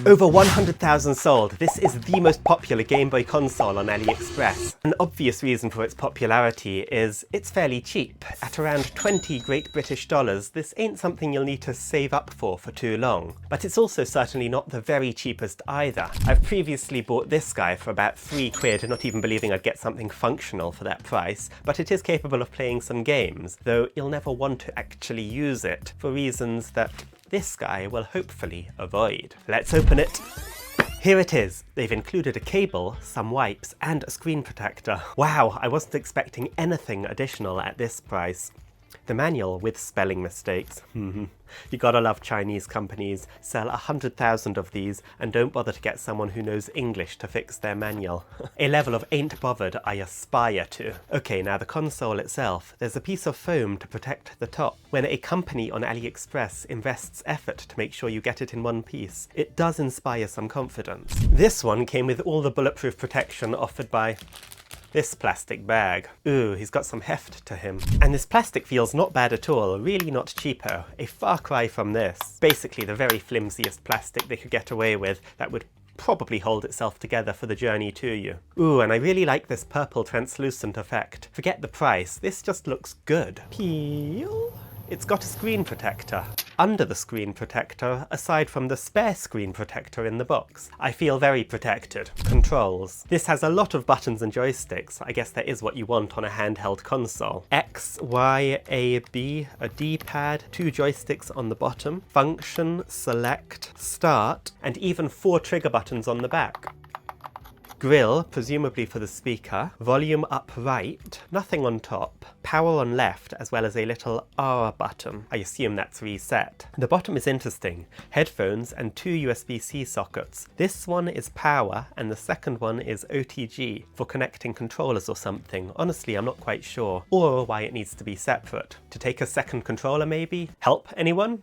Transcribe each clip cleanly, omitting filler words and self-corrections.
Over 100,000 sold. This is the most popular Game Boy console on AliExpress. An obvious reason for its popularity is it's fairly cheap. At around 20 Great British dollars, this ain't something you'll need to save up for too long. But it's also certainly not the very cheapest either. I've previously bought this guy for about £3, not even believing I'd get something functional for that price, but it is capable of playing some games, though you'll never want to actually use it, for reasons that this guy will hopefully avoid. Let's open it. Here it is. They've included a cable, some wipes, and a screen protector. Wow, I wasn't expecting anything additional at this price. The manual with spelling mistakes. You gotta love Chinese companies. Sell 100,000 of these and don't bother to get someone who knows English to fix their manual. A level of ain't bothered I aspire to. Okay, now the console itself. There's a piece of foam to protect the top. When a company on AliExpress invests effort to make sure you get it in one piece, it does inspire some confidence. This one came with all the bulletproof protection offered by this plastic bag. Ooh, he's got some heft to him. And this plastic feels not bad at all, really not cheapo. A far cry from this. Basically the very flimsiest plastic they could get away with that would probably hold itself together for the journey to you. Ooh, and I really like this purple translucent effect. Forget the price, this just looks good. Peel. It's got a screen protector. Under the screen protector, aside from the spare screen protector in the box, I feel very protected. Controls. This has a lot of buttons and joysticks. I guess that is what you want on a handheld console. X, Y, A, B, a D-pad, 2 joysticks on the bottom, function, select, start, and even 4 trigger buttons on the back. Grill, presumably for the speaker, volume up right, nothing on top, power on left, as well as a little R button. I assume that's reset. The bottom is interesting. Headphones and 2 USB-C sockets. This one is power and the second one is OTG for connecting controllers or something. Honestly, I'm not quite sure. Or why it needs to be separate. To take a second controller maybe? Help, anyone?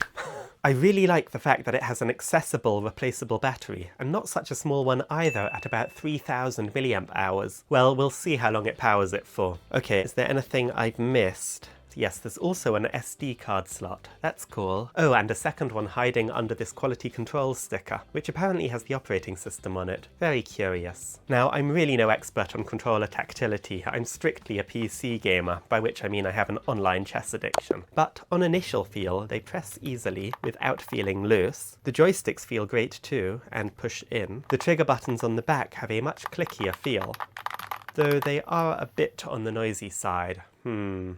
I really like the fact that it has an accessible, replaceable battery, and not such a small one either, at about 3000 milliamp hours. Well, we'll see how long it powers it for. Okay, is there anything I've missed? Yes, there's also an SD card slot. That's cool. Oh, and a second one hiding under this quality control sticker, which apparently has the operating system on it. Very curious. Now, I'm really no expert on controller tactility. I'm strictly a PC gamer, by which I mean I have an online chess addiction. But on initial feel, they press easily without feeling loose. The joysticks feel great too, and push in. The trigger buttons on the back have a much clickier feel, though they are a bit on the noisy side.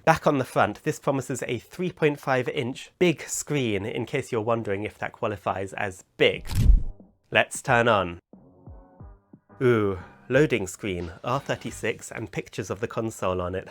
Back on the front, this promises a 3.5-inch big screen, in case you're wondering if that qualifies as big. Let's turn on. Ooh, loading screen, R36, and pictures of the console on it.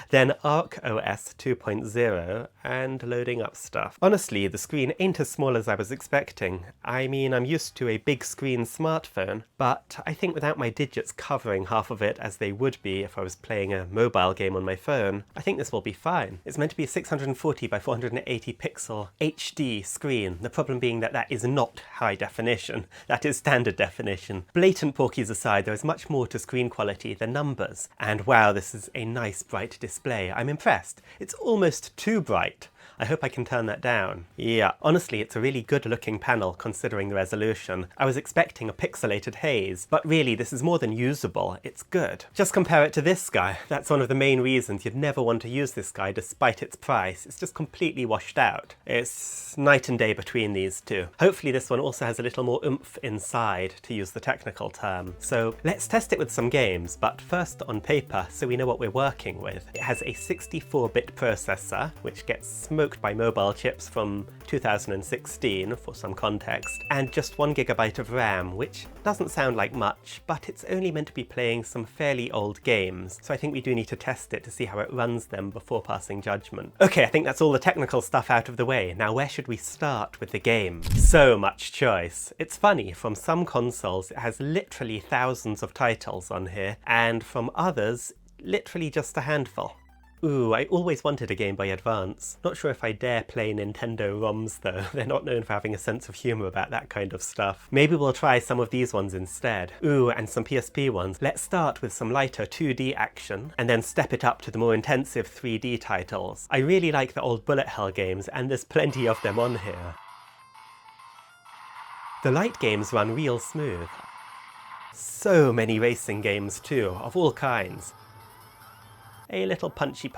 Then Arc OS 2.0 and loading up stuff. Honestly, the screen ain't as small as I was expecting. I mean, I'm used to a big screen smartphone, but I think without my digits covering half of it as they would be if I was playing a mobile game on my phone, I think this will be fine. It's meant to be a 640 by 480 pixel HD screen, the problem being that that is not high definition. That is standard definition. Blatant porkies aside, there is much more to screen quality than numbers. And wow, this is a nice bright display. I'm impressed. It's almost too bright. I hope I can turn that down. Yeah, honestly, it's a really good looking panel considering the resolution. I was expecting a pixelated haze, but really this is more than usable. It's good. Just compare it to this guy. That's one of the main reasons you'd never want to use this guy despite its price. It's just completely washed out. It's night and day between these two. Hopefully this one also has a little more oomph inside, to use the technical term. So let's test it with some games, but first on paper so we know what we're working with. It has a 64-bit processor, which gets smoked by mobile chips from 2016 for some context, and just 1 GB of RAM, which doesn't sound like much, but it's only meant to be playing some fairly old games, so I think we do need to test it to see how it runs them before passing judgment. Okay, I think that's all the technical stuff out of the way. Now where should we start with the game? So much choice. It's funny, from some consoles it has literally thousands of titles on here, and from others, literally just a handful. Ooh, I always wanted a Game Boy Advance. Not sure if I dare play Nintendo ROMs though. They're not known for having a sense of humour about that kind of stuff. Maybe we'll try some of these ones instead. Ooh, and some PSP ones. Let's start with some lighter 2D action, and then step it up to the more intensive 3D titles. I really like the old bullet hell games, and there's plenty of them on here. The light games run real smooth. So many racing games too, of all kinds. A little punchy.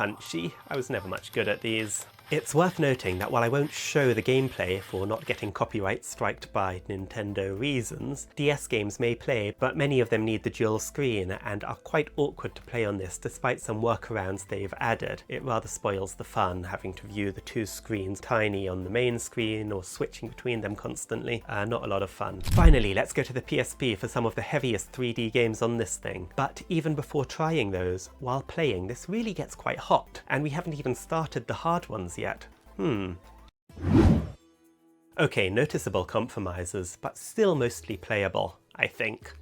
I was never much good at these. It's worth noting that while I won't show the gameplay for not getting copyright striked by Nintendo reasons, DS games may play, but many of them need the dual screen and are quite awkward to play on this despite some workarounds they've added. It rather spoils the fun having to view the two screens tiny on the main screen or switching between them constantly. Not a lot of fun. Finally, let's go to the PSP for some of the heaviest 3D games on this thing. But even before trying those, while playing, this really gets quite hot, and we haven't even started the hard ones yet. Okay, noticeable compromises, but still mostly playable, I think.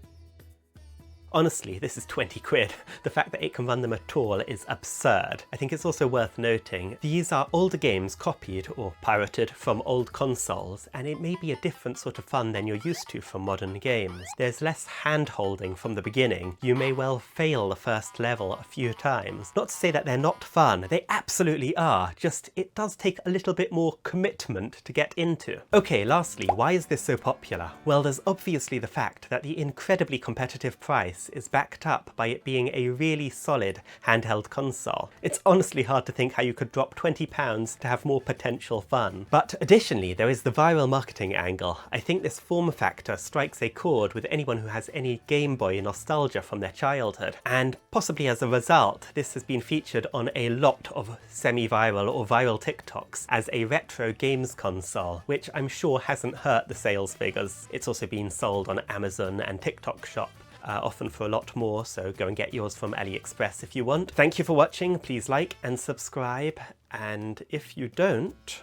Honestly, this is 20 quid. The fact that it can run them at all is absurd. I think it's also worth noting, these are older games copied or pirated from old consoles, and it may be a different sort of fun than you're used to from modern games. There's less hand-holding from the beginning. You may well fail the first level a few times. Not to say that they're not fun, they absolutely are, just it does take a little bit more commitment to get into. Okay, lastly, why is this so popular? Well, there's obviously the fact that the incredibly competitive price is backed up by it being a really solid handheld console. It's honestly hard to think how you could drop £20 to have more potential fun. But additionally, there is the viral marketing angle. I think this form factor strikes a chord with anyone who has any Gameboy nostalgia from their childhood, and possibly as a result, this has been featured on a lot of semi-viral or viral TikToks as a retro games console, which I'm sure hasn't hurt the sales figures. It's also been sold on Amazon and TikTok Shop. Often for a lot more, so go and get yours from AliExpress if you want. Thank you for watching, please like and subscribe, and if you don't,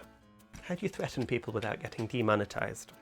how do you threaten people without getting demonetized?